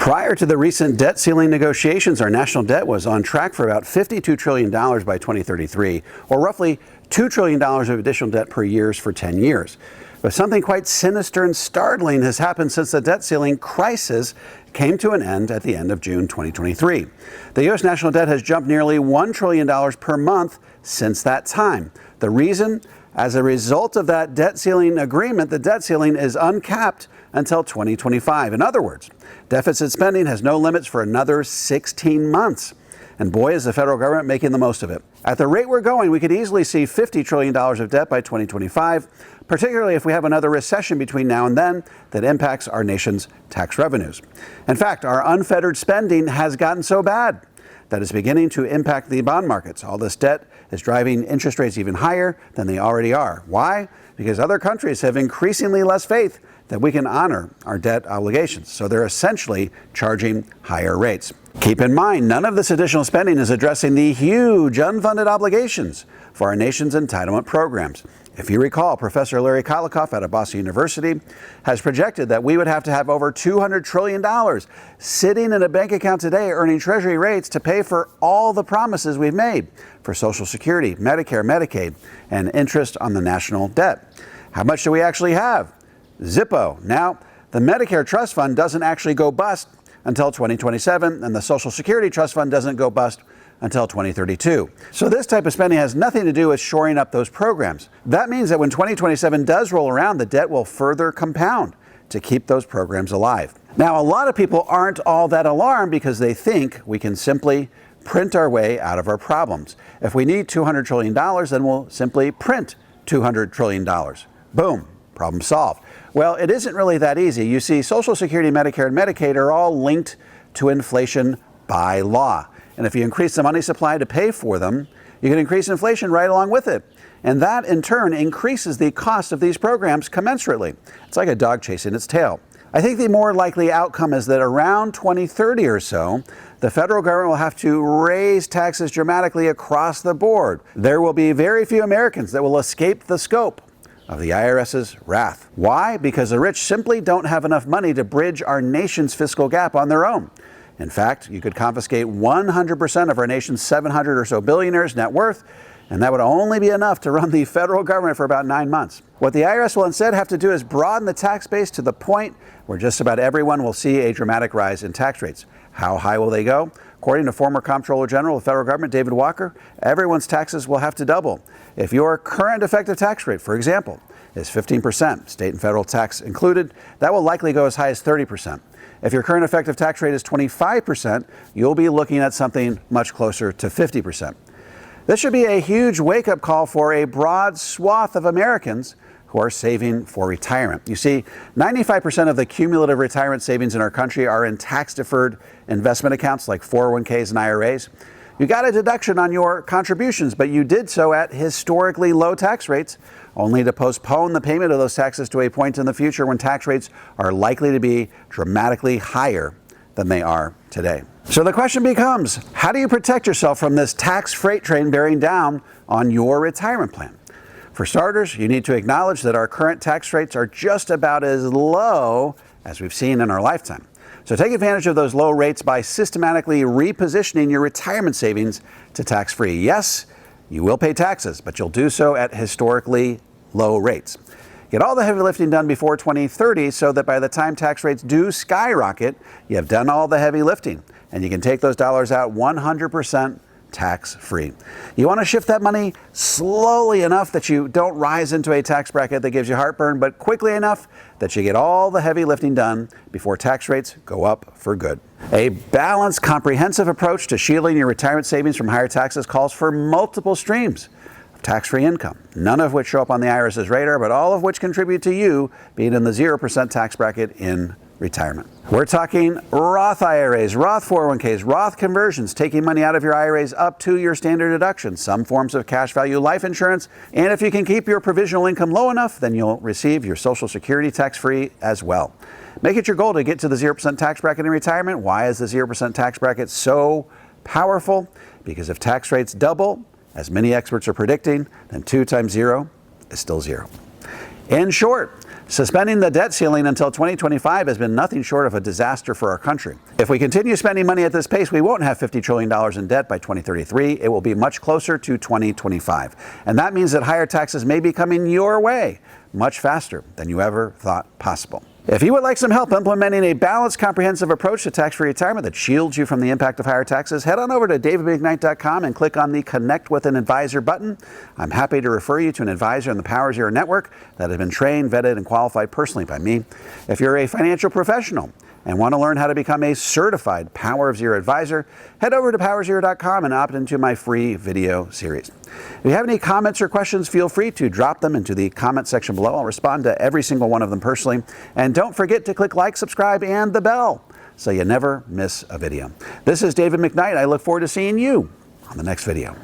Prior to the recent debt ceiling negotiations, our national debt was on track for about $52 trillion by 2033, or roughly $2 trillion of additional debt per year for 10 years. But something quite sinister and startling has happened since the debt ceiling crisis came to an end at the end of June 2023. The U.S. national debt has jumped nearly $1 trillion per month since that time. The reason? As a result of that debt ceiling agreement, the debt ceiling is uncapped until 2025. In other words, deficit spending has no limits for another 16 months. And boy, is the federal government making the most of it. At the rate we're going, we could easily see $50 trillion of debt by 2025, particularly if we have another recession between now and then that impacts our nation's tax revenues. In fact, our unfettered spending has gotten so bad that it's beginning to impact the bond markets. All this debt is driving interest rates even higher than they already are. Why? Because other countries have increasingly less faith that we can honor our debt obligations. So they're essentially charging higher rates. Keep in mind, none of this additional spending is addressing the huge unfunded obligations for our nation's entitlement programs. If you recall, Professor Larry Kolikoff out of Boston University has projected that we would have to have over $200 trillion sitting in a bank account today earning Treasury rates to pay for all the promises we've made for Social Security, Medicare, Medicaid, and interest on the national debt. How much do we actually have? Zippo. Now, the Medicare Trust Fund doesn't actually go bust until 2027, and the Social Security Trust Fund doesn't go bust until 2032. So this type of spending has nothing to do with shoring up those programs. That means that when 2027 does roll around, the debt will further compound to keep those programs alive. Now, a lot of people aren't all that alarmed because they think we can simply print our way out of our problems. If we need $200 trillion, then we'll simply print $200 trillion. Boom, problem solved. Well, it isn't really that easy. You see, Social Security, Medicare, and Medicaid are all linked to inflation by law. And if you increase the money supply to pay for them, you can increase inflation right along with it. And that, in turn, increases the cost of these programs commensurately. It's like a dog chasing its tail. I think the more likely outcome is that around 2030 or so, the federal government will have to raise taxes dramatically across the board. There will be very few Americans that will escape the scope of the IRS's wrath. Why? Because the rich simply don't have enough money to bridge our nation's fiscal gap on their own. In fact, you could confiscate 100% of our nation's 700 or so billionaires' net worth, and that would only be enough to run the federal government for about 9 months. What the IRS will instead have to do is broaden the tax base to the point where just about everyone will see a dramatic rise in tax rates. How high will they go? According to former Comptroller General of the federal government, David Walker, everyone's taxes will have to double. If your current effective tax rate, for example, is 15%, state and federal tax included, that will likely go as high as 30%. If your current effective tax rate is 25%, you'll be looking at something much closer to 50%. This should be a huge wake-up call for a broad swath of Americans who are saving for retirement. You see, 95% of the cumulative retirement savings in our country are in tax-deferred investment accounts like 401ks and IRAs. You got a deduction on your contributions, but you did so at historically low tax rates, only to postpone the payment of those taxes to a point in the future when tax rates are likely to be dramatically higher than they are today. So the question becomes, how do you protect yourself from this tax freight train bearing down on your retirement plan? For starters, you need to acknowledge that our current tax rates are just about as low as we've seen in our lifetime. So take advantage of those low rates by systematically repositioning your retirement savings to tax-free. Yes, you will pay taxes, but you'll do so at historically low rates. Get all the heavy lifting done before 2030 so that by the time tax rates do skyrocket, you have done all the heavy lifting and you can take those dollars out 100% tax-free. You want to shift that money slowly enough that you don't rise into a tax bracket that gives you heartburn, but quickly enough that you get all the heavy lifting done before tax rates go up for good. A balanced, comprehensive approach to shielding your retirement savings from higher taxes calls for multiple streams of tax-free income, none of which show up on the IRS's radar, but all of which contribute to you being in the 0% tax bracket in retirement. We're talking Roth IRAs, Roth 401ks, Roth conversions, taking money out of your IRAs up to your standard deduction, some forms of cash value life insurance, and if you can keep your provisional income low enough, then you'll receive your Social Security tax-free as well. Make it your goal to get to the 0% tax bracket in retirement. Why is the 0% tax bracket so powerful? Because if tax rates double, as many experts are predicting, then 2 times 0 is still 0. In short, Suspending the debt ceiling until 2025 has been nothing short of a disaster for our country. If we continue spending money at this pace, we won't have $50 trillion in debt by 2033. It will be much closer to 2025. And that means that higher taxes may be coming your way much faster than you ever thought possible. If you would like some help implementing a balanced, comprehensive approach to tax-free retirement that shields you from the impact of higher taxes, head on over to davidmcknight.com and click on the Connect with an Advisor button. I'm happy to refer you to an advisor in the Power Zero network that has been trained, vetted, and qualified personally by me. If you're a financial professional and want to learn how to become a certified Power of Zero advisor, head over to powerzero.com and opt into my free video series. If you have any comments or questions, feel free to drop them into the comment section below. I'll respond to every single one of them personally. And don't forget to click like, subscribe, and the bell so you never miss a video. This is David McKnight. I look forward to seeing you on the next video.